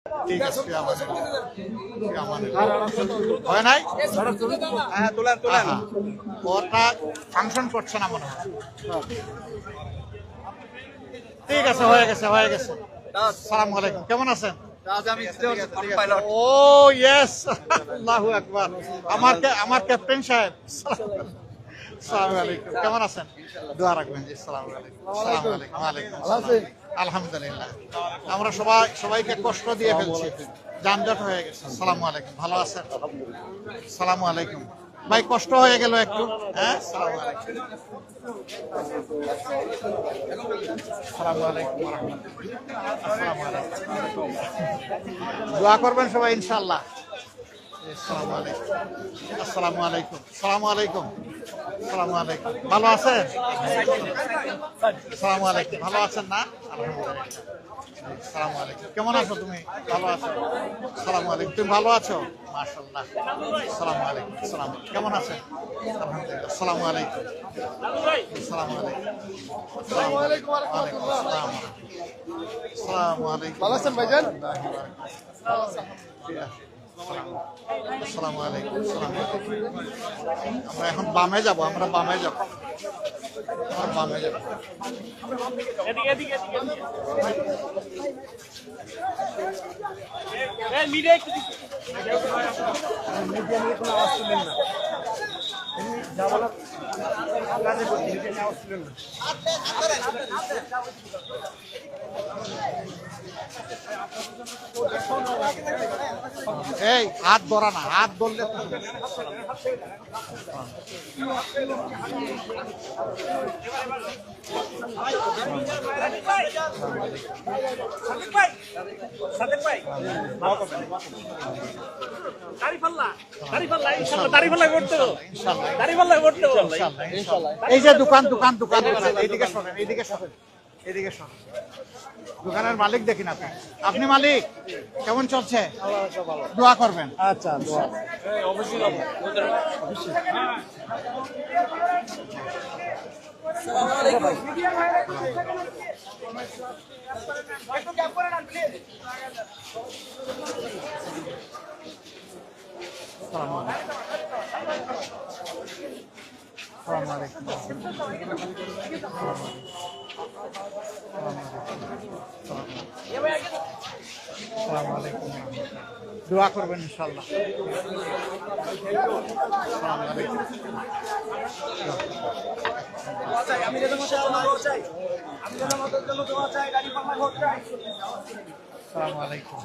ঠিক আছে হয় নাই হ্যাঁ তোলেন তোলেন ওটা ফাংশন করছে না মনে হয় ঠিক আছে হয়ে গেছে আসসালামু আলাইকুম কেমন আছেন ও ইয়েস আল্লাহু আকবার আমার ক্যাপ্টেন সাহেব আসসালামু আলাইকুম কেমন আছেন দোয়া রাখবেন জি আসসালামু আলাইকুম ওয়ালাইকুম আসসালাম আলহামদুলিল্লাহ আমরা সবাইকে কষ্ট দিয়ে ফেলছি যানজট হয়ে গেছে আসসালামু আলাইকুম ভালো আছেন আসসালামু আলাইকুম ভাই কষ্ট হয়ে গেল একটু হ্যাঁ আসসালামু আলাইকুম আসসালামু আলাইকুম ওয়া রাহমাতুল্লাহ আসসালামু আলাইকুম দোয়া করবেন সবাই ইনশাআল্লাহ আসসালামু আলাইকুম আসসালামু আলাইকুম আসসালামু আলাইকুম আসসালামু আলাইকুম ভালো আছেন আসসালামু আলাইকুম ভালো আছেন না আলহামদুলিল্লাহ আসসালামু আলাইকুম কেমন আছো তুমি ভালো আছো আসসালামু আলাইকুম তুমি ভালো আছো মাশাআল্লাহ আসসালামু আলাইকুম আসসালাম কেমন আছেন আলহামদুলিল্লাহ আসসালামু আলাইকুম আসসালামু আলাইকুম আসসালামু আলাইকুম ওয়া রাহমাতুল্লাহ আসসালামু আলাইকুম ভালো আছেন ভাইজান আসসালামু আলাইকুম আমরা এখন বামে যাব আমরা বামে যাব এই হাত ধরা না হাত ধরলে এই যে দোকান এইদিকে সরেন দোকানের মালিক দেখি না আপনি মালিক কেমন চলছে দোয়া করবেন আচ্ছা দোয়া দোয়া করবেন ইনশাআল্লাহ আসসালামু আলাইকুম